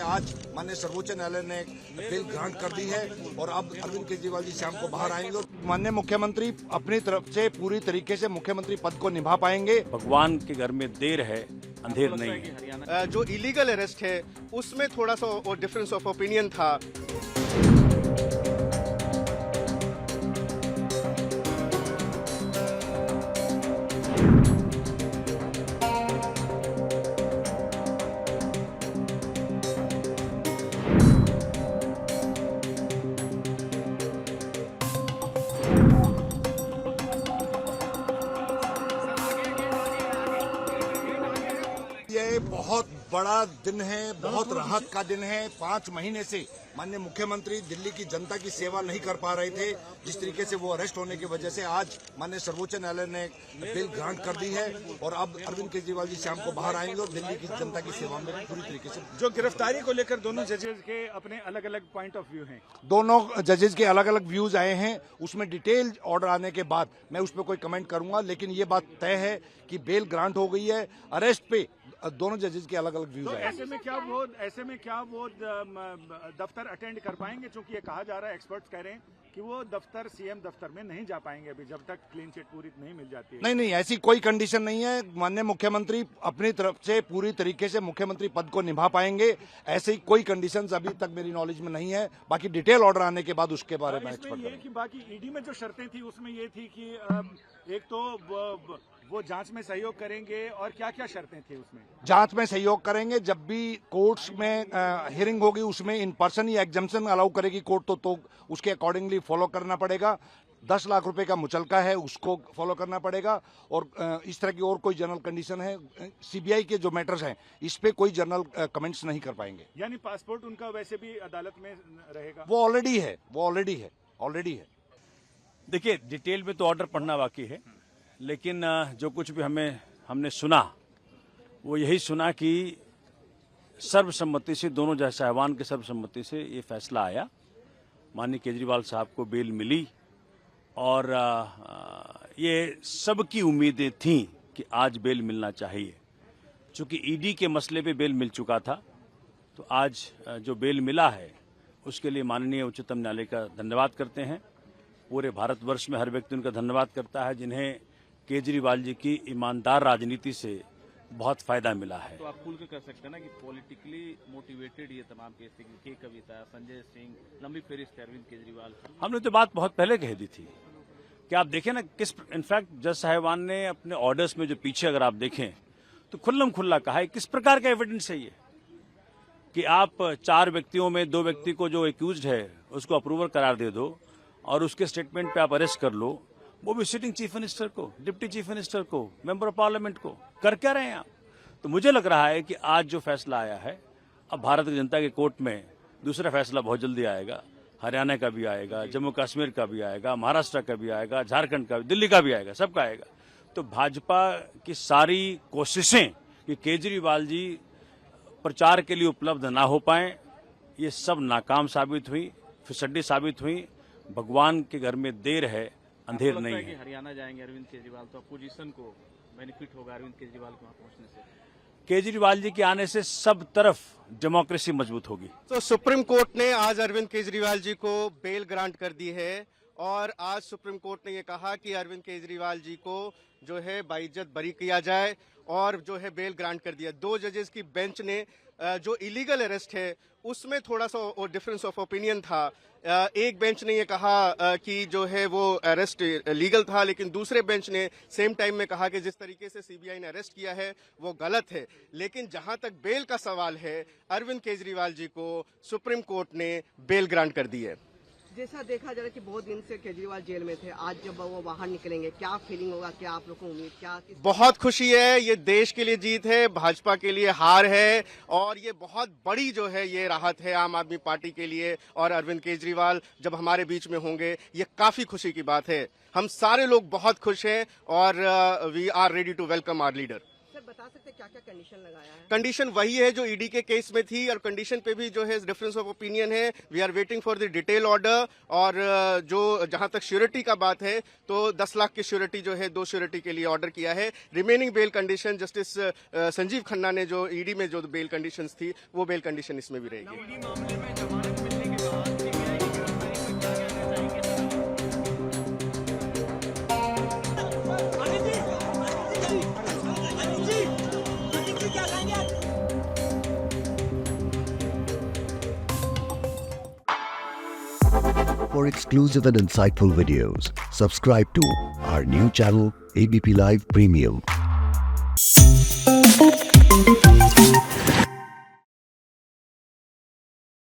आज माननीय सर्वोच्च न्यायालय ने बेल ग्रांट कर दी है और अब अरविंद केजरीवाल जी शाम को बाहर आएंगे और माननीय मुख्यमंत्री अपनी तरफ से पूरी तरीके से मुख्यमंत्री पद को निभा पाएंगे। भगवान के घर में देर है, अंधेर नहीं है। जो इलीगल अरेस्ट है उसमें थोड़ा सा डिफरेंस ऑफ ओपिनियन था। ये बहुत बड़ा दिन है, बहुत राहत का दिन है। 5 महीने से माननीय मुख्यमंत्री दिल्ली की जनता की सेवा नहीं कर पा रहे थे। जिस तरीके से वो अरेस्ट होने की वजह से आज माननीय सर्वोच्च न्यायालय ने बेल ग्रांट कर दी है और अब अरविंद केजरीवाल जी शाम को बाहर आएंगे और दिल्ली की जनता की सेवा में पूरी तरीके से। जो गिरफ्तारी को लेकर दोनों जजेस के अपने अलग अलग पॉइंट ऑफ व्यू हैं, दोनों जजेस के अलग अलग व्यूज आए हैं। उसमें डिटेल ऑर्डर आने के बाद मैं उस पर कोई कमेंट करूंगा, लेकिन ये बात तय है कि बेल ग्रांट हो गई है। अरेस्ट पे दोनों जजेस के अलग अलग व्यूज तो आए। ऐसे में क्या वो दफ्तर अटेंड कर पाएंगे? क्योंकि ये कहा जा रहा है, एक्सपर्ट्स कह रहे हैं कि वो दफ्तर सीएम दफ्तर में नहीं जा पाएंगे अभी, जब तक क्लीन चिट पूरी नहीं मिल जाती है। नहीं, ऐसी कोई कंडीशन नहीं है। माननीय मुख्यमंत्री अपनी तरफ से पूरी तरीके से मुख्यमंत्री पद को निभा पाएंगे। ऐसी कोई कंडीशंस अभी तक मेरी नॉलेज में नहीं है। बाकी डिटेल ऑर्डर आने के बाद उसके बारे में एक्सपर्ट ये कि बाकी ईडी में जो शर्तें थी उसमें ये थी कि एक तो वो जांच में सहयोग करेंगे, और क्या क्या शर्तें थी उसमें? जांच में सहयोग करेंगे। जब भी कोर्ट्स में हियरिंग होगी उसमें in person he exemption allow करेगी कोर्ट, तो उसके अकॉर्डिंगली फॉलो करना पड़ेगा। 10 लाख रुपए का मुचलका है, उसको फॉलो करना पड़ेगा। और इस तरह की और कोई जनरल कंडीशन है, सीबीआई के जो मैटर्स हैं इस पे कोई जनरल कमेंट्स नहीं कर पाएंगे। यानी पासपोर्ट उनका वैसे भी अदालत में रहेगा? वो ऑलरेडी है। देखिए, डिटेल में तो ऑर्डर पढ़ना बाकी है, लेकिन जो कुछ भी हमने सुना वो यही सुना कि सर्वसम्मति से, दोनों जज साहिबान के सर्वसम्मति से ये फैसला आया। माननीय केजरीवाल साहब को बेल मिली और ये सबकी उम्मीदें थीं कि आज बेल मिलना चाहिए। चूंकि ईडी के मसले पे बेल मिल चुका था, तो आज जो बेल मिला है उसके लिए माननीय उच्चतम न्यायालय का धन्यवाद करते हैं। पूरे भारतवर्ष में हर व्यक्ति उनका धन्यवाद करता है जिन्हें केजरीवाल जी की ईमानदार राजनीति से बहुत फायदा मिला है। तो आप खुल के कर सकते हैं ना कि पॉलिटिकली मोटिवेटेड ये तमाम केस थे, के कविता, संजय सिंह, लंबी फेरिस्त है अरविंद केजरीवाल। हमने तो बात बहुत पहले कह दी थी कि आप देखें ना, इनफैक्ट जज साहिबान ने अपने ऑर्डर्स में जो पीछे अगर आप देखें तो खुल्लम खुल्ला कहा है किस प्रकार का एविडेंस है ये कि आप 4 व्यक्तियों में 2 व्यक्ति को जो एक्यूज्ड है उसको अप्रूवर करार दे दो और उसके स्टेटमेंट पे आप अरेस्ट कर लो, वो भी सिटिंग चीफ मिनिस्टर को, डिप्टी चीफ मिनिस्टर को, मेंबर ऑफ पार्लियामेंट को। कर क्या रहे हैं आप? तो मुझे लग रहा है कि आज जो फैसला आया है, अब भारत की जनता के कोर्ट में दूसरा फैसला बहुत जल्दी आएगा। हरियाणा का भी आएगा, जम्मू कश्मीर का भी आएगा, महाराष्ट्र का भी आएगा, झारखंड का भी, दिल्ली का भी आएगा, सबका आएगा। तो भाजपा की सारी कोशिशें कि केजरीवाल जी प्रचार के लिए उपलब्ध ना हो पाए, ये सब नाकाम साबित हुई, फिसड्डी साबित हुई। भगवान के घर में देर है, अंधेर नहीं है। हरियाणा जाएंगे अरविंद केजरीवाल, तो अपोजिशन को बेनिफिट होगा अरविंद केजरीवाल को वहां पहुंचने से? केजरीवाल जी के आने से सब तरफ डेमोक्रेसी मजबूत होगी। तो सुप्रीम कोर्ट ने आज अरविंद केजरीवाल जी को बेल ग्रांट कर दी है और आज सुप्रीम कोर्ट ने ये कहा कि अरविंद केजरीवाल जी को जो है बाइज्जत बरी किया जाए और जो है बेल ग्रांट कर दिया। 2 जजेस की बेंच ने जो इलीगल अरेस्ट है उसमें थोड़ा सा डिफरेंस ऑफ ओपिनियन था। एक बेंच ने ये कहा कि जो है वो अरेस्ट लीगल था, लेकिन दूसरे बेंच ने सेम टाइम में कहा कि जिस तरीके से सीबीआई ने अरेस्ट किया है वो गलत है। लेकिन जहां तक बेल का सवाल है, अरविंद केजरीवाल जी को सुप्रीम कोर्ट ने बेल ग्रांट कर दी है। जैसा देखा जा रहा है कि बहुत दिन से केजरीवाल जेल में थे, आज जब वो बाहर निकलेंगे क्या फीलिंग होगा? क्या आप लोग को उम्मीद? क्या बहुत खुशी है। ये देश के लिए जीत है, भाजपा के लिए हार है और ये बहुत बड़ी जो है ये राहत है आम आदमी पार्टी के लिए। और अरविंद केजरीवाल जब हमारे बीच में होंगे ये काफी खुशी की बात है। हम सारे लोग बहुत खुश हैं और we are ready to welcome our leader. Sir बता बता सकते हैं क्या क्या कंडीशन लगाया है? कंडीशन वही है जो ईडी के केस में थी, और कंडीशन पे भी जो है डिफरेंस ऑफ ओपिनियन है। We are waiting for the detail order, और जो जहां तक श्योरिटी का बात है तो 10 लाख की श्योरिटी जो है 2 श्योरिटी के लिए ऑर्डर किया है। Remaining bail condition justice Sanjiv Khanna ने जो ईडी में जो बेल कंडीशंस थी वो बेल कंडीशन इसमें भी रहेगी। For exclusive and insightful videos, subscribe to our new channel ABP Live Premium.